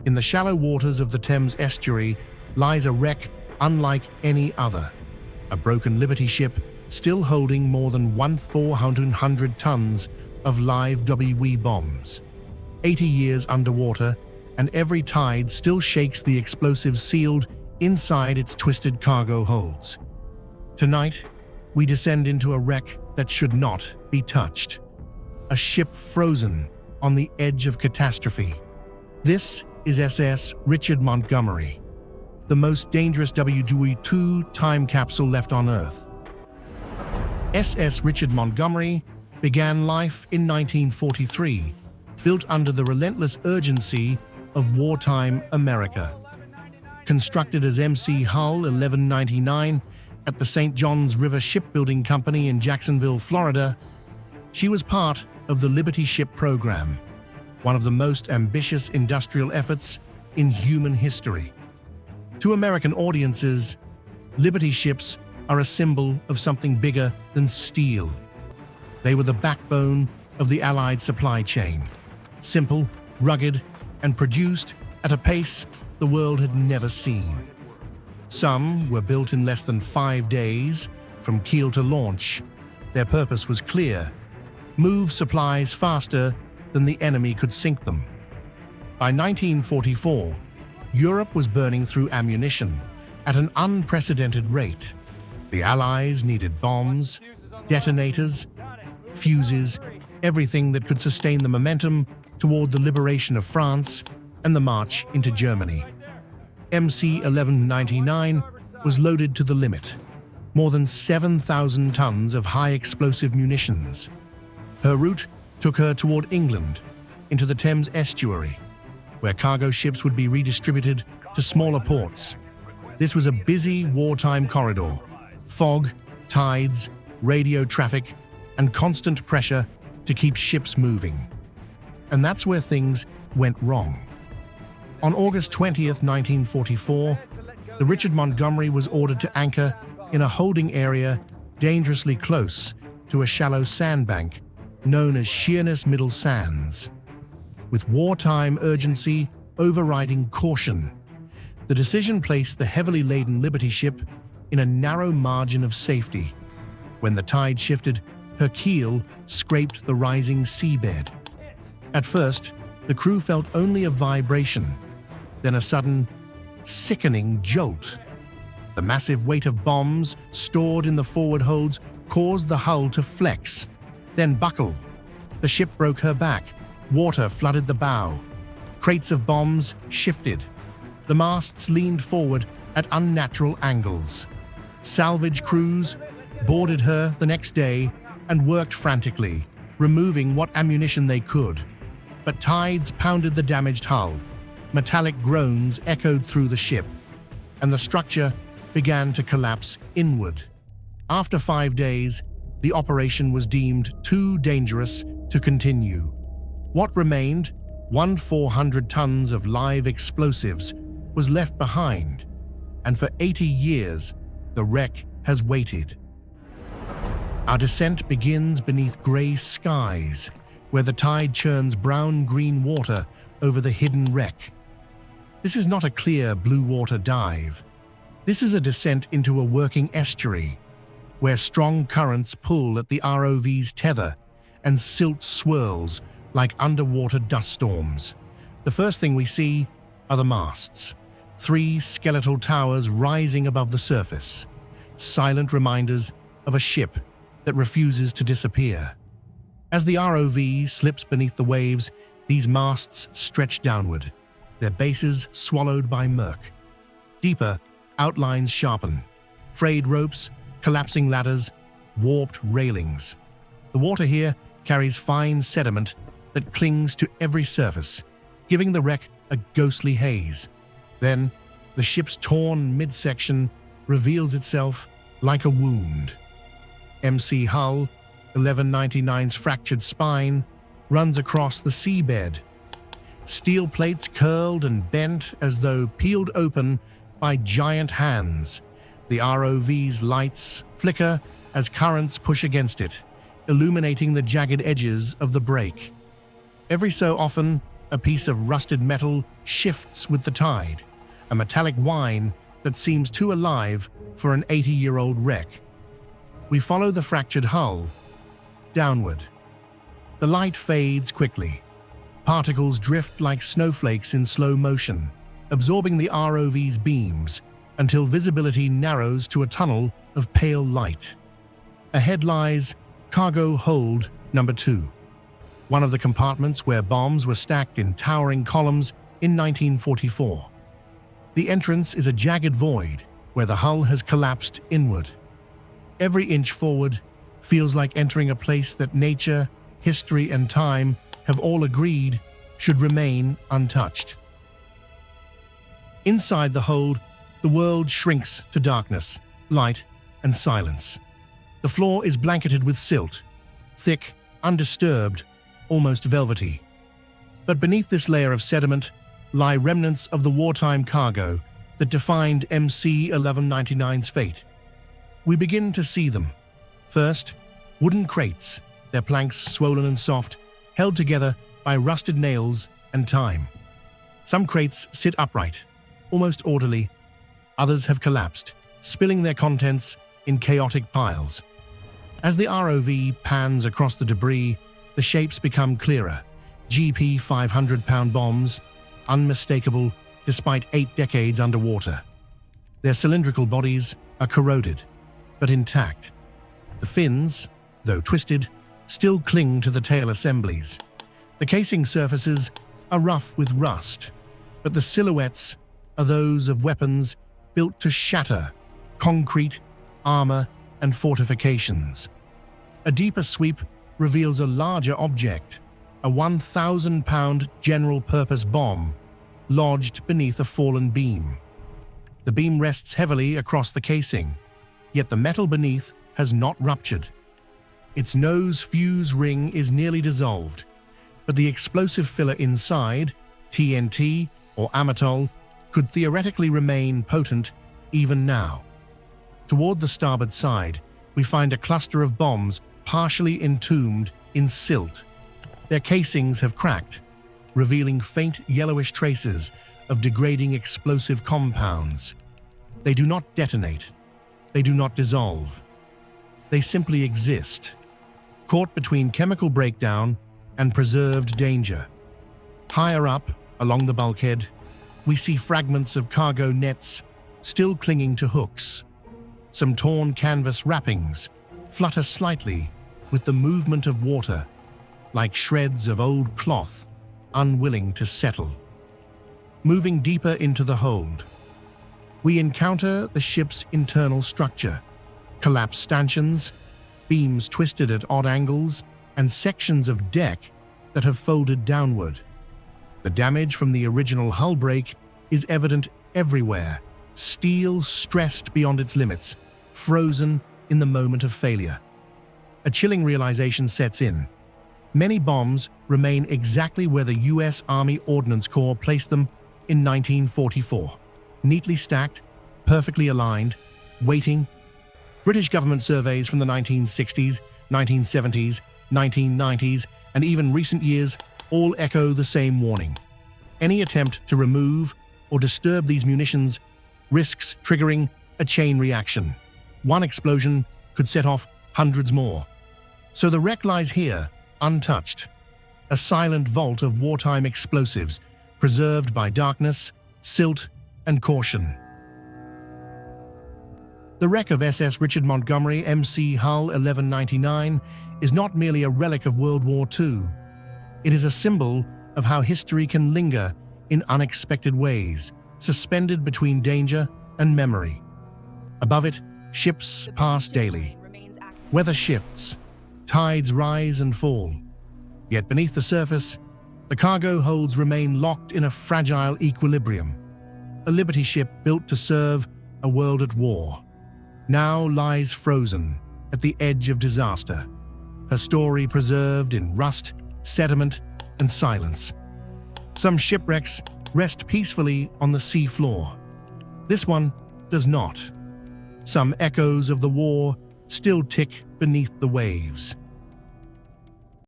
In the shallow waters of the Thames Estuary lies a wreck unlike any other. A broken Liberty ship still holding more than 1,400 tons of live WWII bombs. 80 years underwater, and every tide still shakes the explosives sealed inside its twisted cargo holds. Tonight, we descend into a wreck that should not be touched. A ship frozen on the edge of catastrophe. This is SS Richard Montgomery, the most dangerous WWII time capsule left on Earth. SS Richard Montgomery began life in 1943, built under the relentless urgency of wartime America. Constructed as MC Hull 1199 at the St. Johns River Shipbuilding Company in Jacksonville, Florida, she was part of the Liberty Ship program, one of the most ambitious industrial efforts in human history. To American audiences, Liberty ships are a symbol of something bigger than steel. They were the backbone of the Allied supply chain, simple, rugged, and produced at a pace the world had never seen. Some were built in less than 5 days, from keel to launch. Their purpose was clear: move supplies faster than the enemy could sink them. By 1944, Europe was burning through ammunition at an unprecedented rate. The Allies needed bombs, detonators, fuses, everything that could sustain the momentum toward the liberation of France and the march into Germany. MC 1199 was loaded to the limit, more than 7,000 tons of high-explosive munitions. Her route took her toward England, into the Thames Estuary, where cargo ships would be redistributed to smaller ports. This was a busy wartime corridor: fog, tides, radio traffic, and constant pressure to keep ships moving. And that's where things went wrong. On August 20th, 1944, the Richard Montgomery was ordered to anchor in a holding area dangerously close to a shallow sandbank known as Sheerness Middle Sands. With wartime urgency overriding caution, the decision placed the heavily laden Liberty ship in a narrow margin of safety. When the tide shifted, her keel scraped the rising seabed. At first, the crew felt only a vibration, then a sudden, sickening jolt. The massive weight of bombs stored in the forward holds caused the hull to flex, then buckle. The ship broke her back. Water flooded the bow. Crates of bombs shifted. The masts leaned forward at unnatural angles. Salvage crews boarded her the next day and worked frantically, removing what ammunition they could. But tides pounded the damaged hull. Metallic groans echoed through the ship, and the structure began to collapse inward. After 5 days, the operation was deemed too dangerous to continue. What remained, 1,400 tons of live explosives, was left behind, and for 80 years, the wreck has waited. Our descent begins beneath grey skies, where the tide churns brown-green water over the hidden wreck. This is not a clear blue water dive. This is a descent into a working estuary, where strong currents pull at the ROV's tether and silt swirls like underwater dust storms. The first thing we see are the masts, 3 skeletal towers rising above the surface, silent reminders of a ship that refuses to disappear. As the ROV slips beneath the waves, these masts stretch downward, their bases swallowed by murk. Deeper, outlines sharpen, frayed ropes, collapsing ladders, warped railings. The water here carries fine sediment that clings to every surface, giving the wreck a ghostly haze. Then, the ship's torn midsection reveals itself like a wound. MC Hull 1199's fractured spine runs across the seabed. Steel plates curled and bent as though peeled open by giant hands. The ROV's lights flicker as currents push against it, illuminating the jagged edges of the break. Every so often, A piece of rusted metal shifts with the tide, a metallic whine that seems too alive for an 80-year-old wreck. We follow the fractured hull downward. The light fades quickly. Particles drift like snowflakes in slow motion, absorbing the ROV's beams until visibility narrows to a tunnel of pale light. Ahead lies Cargo Hold Number 2, one of the compartments where bombs were stacked in towering columns in 1944. The entrance is a jagged void where the hull has collapsed inward. Every inch forward feels like entering a place that nature, history, and time have all agreed should remain untouched. Inside the hold, the world shrinks to darkness, light, and silence. The floor is blanketed with silt, thick, undisturbed, almost velvety. But beneath this layer of sediment lie remnants of the wartime cargo that defined MC 1199's fate. We begin to see them. First, wooden crates, their planks swollen and soft, held together by rusted nails and time. Some crates sit upright, almost orderly. Others have collapsed, spilling their contents in chaotic piles. As the ROV pans across the debris, the shapes become clearer. GP 500-pound bombs, unmistakable despite 8 decades underwater. Their cylindrical bodies are corroded, but intact. The fins, though twisted, still cling to the tail assemblies. The casing surfaces are rough with rust, but the silhouettes are those of weapons built to shatter concrete, armor, and fortifications. A deeper sweep reveals a larger object, a 1,000-pound general-purpose bomb lodged beneath a fallen beam. The beam rests heavily across the casing, yet the metal beneath has not ruptured. Its nose fuse ring is nearly dissolved, but the explosive filler inside, TNT or amatol, could theoretically remain potent even now. Toward the starboard side, we find a cluster of bombs partially entombed in silt. Their casings have cracked, revealing faint yellowish traces of degrading explosive compounds. They do not detonate. They do not dissolve. They simply exist, caught between chemical breakdown and preserved danger. Higher up, along the bulkhead, we see fragments of cargo nets still clinging to hooks. Some torn canvas wrappings flutter slightly with the movement of water, like shreds of old cloth, unwilling to settle. Moving deeper into the hold, we encounter the ship's internal structure: collapsed stanchions, beams twisted at odd angles, and sections of deck that have folded downward. The damage from the original hull break is evident everywhere, steel stressed beyond its limits, frozen in the moment of failure. A chilling realization sets in. Many bombs remain exactly where the U.S. Army Ordnance Corps placed them in 1944, neatly stacked, perfectly aligned, waiting. British government surveys from the 1960s, 1970s, 1990s, and even recent years all echo the same warning. Any attempt to remove or disturb these munitions risks triggering a chain reaction. One explosion could set off hundreds more. So the wreck lies here, untouched, a silent vault of wartime explosives, preserved by darkness, silt, and caution. The wreck of SS Richard Montgomery, MC Hull 1199, is not merely a relic of World War II. It is a symbol of how history can linger in unexpected ways, suspended between danger and memory. Above it, ships pass daily. Weather shifts, tides rise and fall. Yet beneath the surface, the cargo holds remain locked in a fragile equilibrium. A Liberty ship built to serve a world at war now lies frozen at the edge of disaster, her story preserved in rust, sediment, and silence. Some shipwrecks rest peacefully on the sea floor. This one does not. Some echoes of the war still tick beneath the waves.